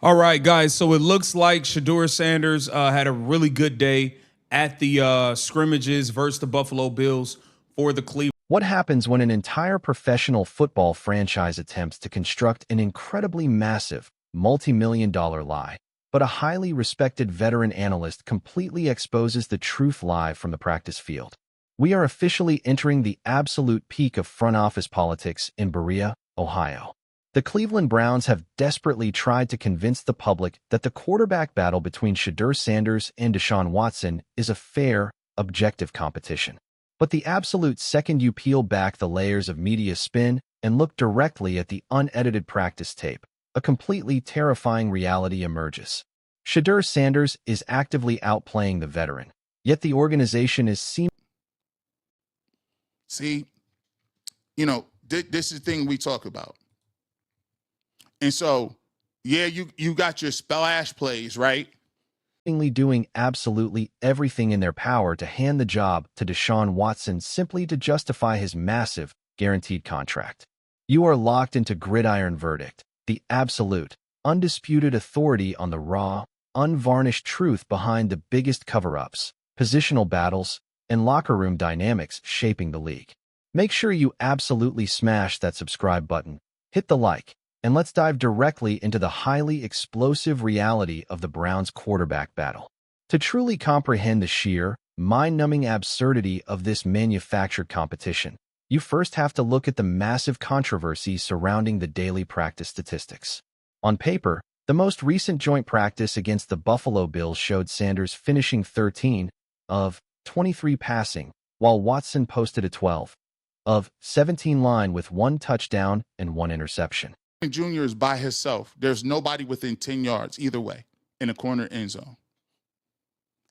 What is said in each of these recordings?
All right, guys. So it looks like Shedeur Sanders had a really good day at the scrimmages versus the Buffalo Bills for the Cleveland. What happens when an entire professional football franchise attempts to construct an incredibly massive, multi-million-dollar lie, but a highly respected veteran analyst completely exposes the truth live from the practice field? We are officially entering the absolute peak of front office politics in Berea, Ohio. The Cleveland Browns have desperately tried to convince the public that the quarterback battle between Shedeur Sanders and Deshaun Watson is a fair, objective competition. But the absolute second you peel back the layers of media spin and look directly at the unedited practice tape, a completely terrifying reality emerges. Shedeur Sanders is actively outplaying the veteran, yet the organization is See, this is the thing we talk about. And so, yeah, you got your splash plays, right? seemingly doing absolutely everything in their power to hand the job to Deshaun Watson simply to justify his massive, guaranteed contract. You are locked into gridiron verdict, the absolute, undisputed authority on the raw, unvarnished truth behind the biggest cover-ups, positional battles, and locker room dynamics shaping the league. Make sure you absolutely smash that subscribe button, hit the like, and let's dive directly into the highly explosive reality of the Browns' quarterback battle. To truly comprehend the sheer, mind-numbing absurdity of this manufactured competition, you first have to look at the massive controversy surrounding the daily practice statistics. On paper, the most recent joint practice against the Buffalo Bills showed Sanders finishing 13 of 23 passing, while Watson posted a 12 of 17 line with 1 touchdown and 1 interception. Jr. is by himself. There's nobody within 10 yards either way in the corner end zone.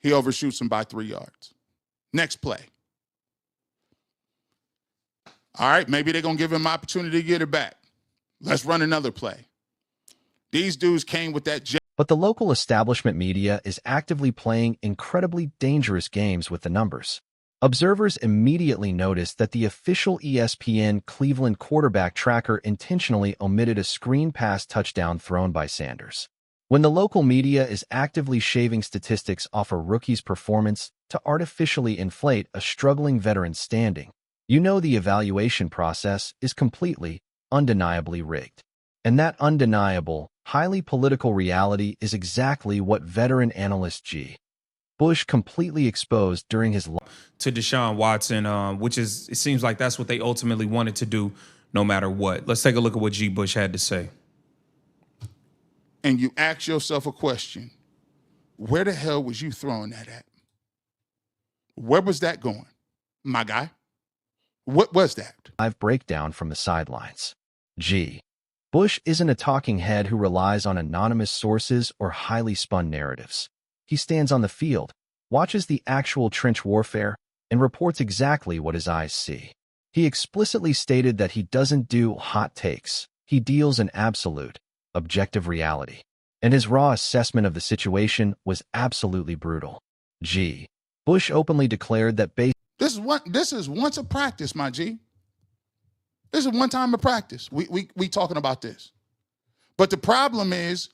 He overshoots him by 3 yards. Next play. All right, maybe they're going to give him an opportunity to get it back. Let's run another play. These dudes came with that jet. But the local establishment media is actively playing incredibly dangerous games with the numbers. Observers immediately noticed that the official ESPN Cleveland quarterback tracker intentionally omitted a screen pass touchdown thrown by Sanders. When the local media is actively shaving statistics off a rookie's performance to artificially inflate a struggling veteran's standing, you know the evaluation process is completely, undeniably rigged. And that undeniable, highly political reality is exactly what veteran analyst G. Bush completely exposed during his to Deshaun Watson, which is, it seems like that's what they ultimately wanted to do no matter what. Let's take a look at what G. Bush had to say. And you ask yourself a question. Where the hell was you throwing that at? Where was that going, my guy? What was that? Live breakdown from the sidelines. G. Bush isn't a talking head who relies on anonymous sources or highly spun narratives. He stands on the field, watches the actual trench warfare, and reports exactly what his eyes see. He explicitly stated that he doesn't do hot takes. He deals in absolute, objective reality. And his raw assessment of the situation was absolutely brutal. G. Bush openly declared that This is once a practice, my G. This is one time of practice. We talking about this. But the problem is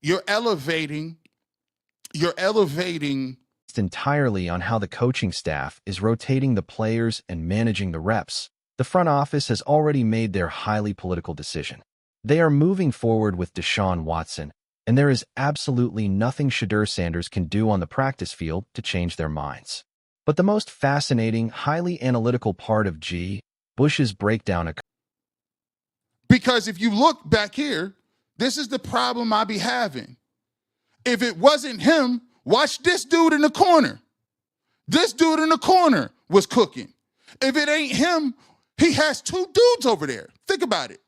you're elevating entirely on how the coaching staff is rotating the players and managing the reps. The front office has already made their highly political decision. They are moving forward with Deshaun Watson, and there is absolutely nothing Shedeur Sanders can do on the practice field to change their minds. But the most fascinating, highly analytical part of G. Bush's breakdown because if you look back here, this is the problem I be having. If it wasn't him, watch this dude in the corner. This dude in the corner was cooking. If it ain't him, he has 2 dudes over there. Think about it.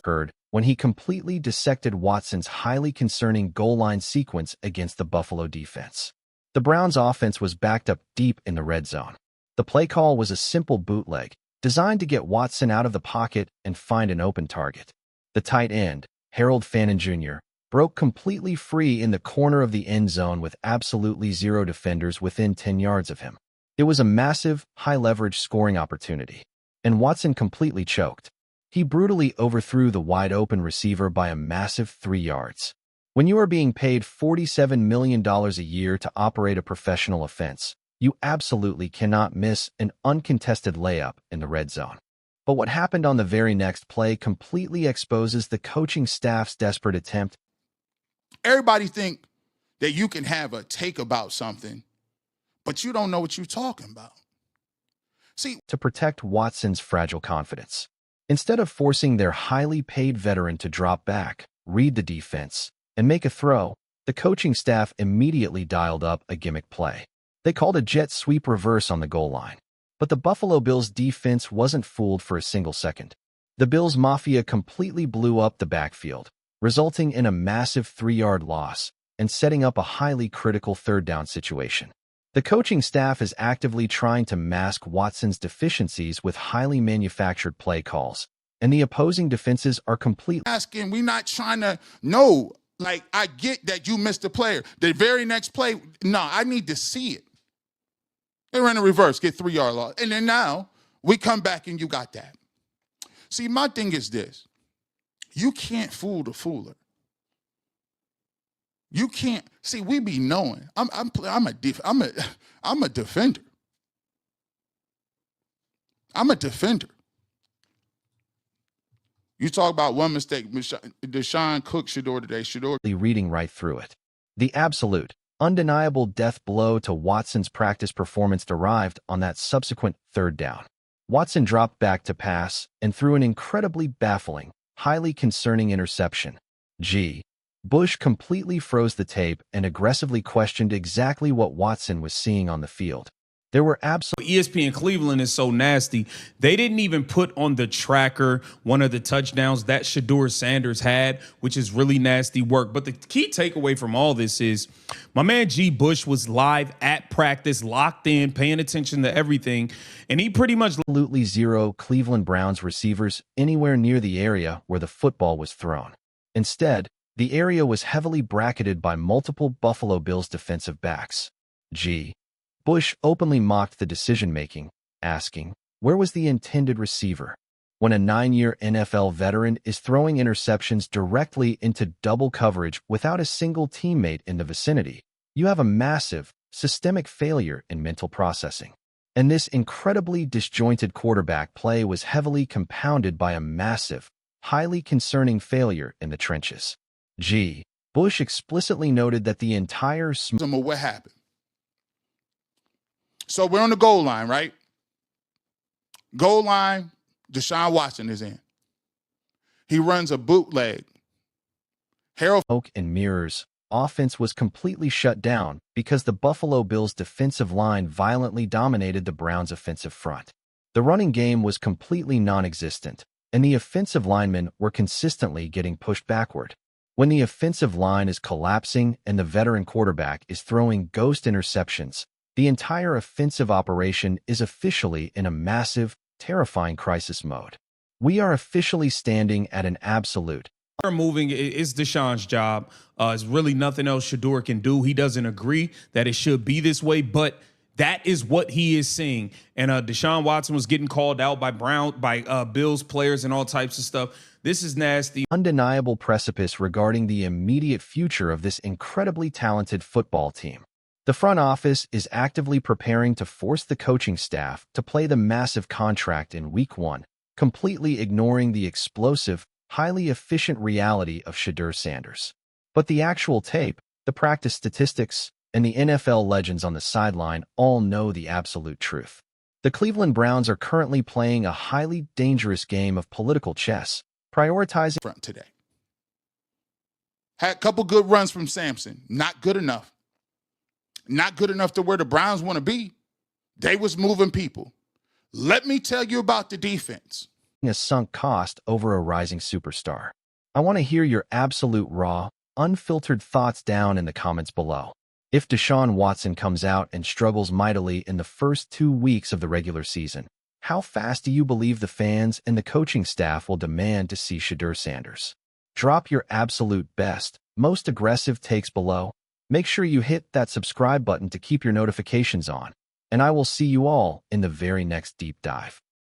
Heard when he completely dissected Watson's highly concerning goal line sequence against the Buffalo defense. The Browns' offense was backed up deep in the red zone. The play call was a simple bootleg, designed to get Watson out of the pocket and find an open target. The tight end, Harold Fannin Jr., broke completely free in the corner of the end zone with absolutely 0 defenders within 10 yards of him. It was a massive, high-leverage scoring opportunity, and Watson completely choked. He brutally overthrew the wide-open receiver by a massive 3 yards. When you are being paid $47 million a year to operate a professional offense, you absolutely cannot miss an uncontested layup in the red zone. But what happened on the very next play completely exposes the coaching staff's desperate attempt. Everybody think that you can have a take about something, but you don't know what you're talking about. See, To protect Watson's fragile confidence. Instead of forcing their highly paid veteran to drop back, read the defense, and make a throw, the coaching staff immediately dialed up a gimmick play. They called a jet sweep reverse on the goal line. But the Buffalo Bills defense wasn't fooled for a single second. The Bills Mafia completely blew up the backfield, resulting in a massive 3-yard loss and setting up a highly critical third down situation. The coaching staff is actively trying to mask Watson's deficiencies with highly manufactured play calls, and the opposing defenses are completely asking, we're not trying to know. Like, I get that you missed a player. The very next play, no, I need to see it. They ran a reverse, get 3-yard loss. And then now we come back and you got that. See, my thing is this. You can't fool the fooler. You can't. See, we be knowing. I'm a defender. I'm a defender. You talk about one mistake. Deshaun Cook, Shedeur today. Shedeur reading right through it. The absolute, undeniable death blow to Watson's practice performance derived on that subsequent third down. Watson dropped back to pass and threw an incredibly baffling, highly concerning interception. Bush completely froze the tape and aggressively questioned exactly what Watson was seeing on the field. There were ESPN Cleveland is so nasty. They didn't even put on the tracker one of the touchdowns that Shedeur Sanders had, which is really nasty work. But the key takeaway from all this is my man Bush was live at practice, locked in, paying attention to everything. And he pretty much absolutely zero Cleveland Browns receivers anywhere near the area where the football was thrown. Instead, the area was heavily bracketed by multiple Buffalo Bills defensive backs. Bush openly mocked the decision-making, asking, where was the intended receiver? When a 9-year NFL veteran is throwing interceptions directly into double coverage without a single teammate in the vicinity, you have a massive, systemic failure in mental processing. And this incredibly disjointed quarterback play was heavily compounded by a massive, highly concerning failure in the trenches. Bush explicitly noted that the entire what happened. So we're on the goal line, right? Goal line, Deshaun Watson is in. He runs a bootleg. Smoke and mirrors. Offense was completely shut down because the Buffalo Bills' defensive line violently dominated the Browns' offensive front. The running game was completely non-existent, and the offensive linemen were consistently getting pushed backward. When the offensive line is collapsing and the veteran quarterback is throwing ghost interceptions, the entire offensive operation is officially in a massive, terrifying crisis mode. We are officially standing at an absolute. Moving is Deshaun's job. It's really nothing else Shedeur can do. He doesn't agree that it should be this way, but that is what he is seeing. And Deshaun Watson was getting called out by Bills players and all types of stuff. This is nasty. Undeniable precipice regarding the immediate future of this incredibly talented football team. The front office is actively preparing to force the coaching staff to play the massive contract in Week 1, completely ignoring the explosive, highly efficient reality of Shedeur Sanders. But the actual tape, the practice statistics, and the NFL legends on the sideline all know the absolute truth. The Cleveland Browns are currently playing a highly dangerous game of political chess, prioritizing front today. Had a couple good runs from Sampson. Not good enough. Not good enough to where the Browns want to be. They was moving people. Let me tell you about the defense. A sunk cost over a rising superstar. I want to hear your absolute raw, unfiltered thoughts down in the comments below. If Deshaun Watson comes out and struggles mightily in the first 2 weeks of the regular season, how fast do you believe the fans and the coaching staff will demand to see Shedeur Sanders? Drop your absolute best, most aggressive takes below. Make sure you hit that subscribe button to keep your notifications on, and I will see you all in the very next deep dive.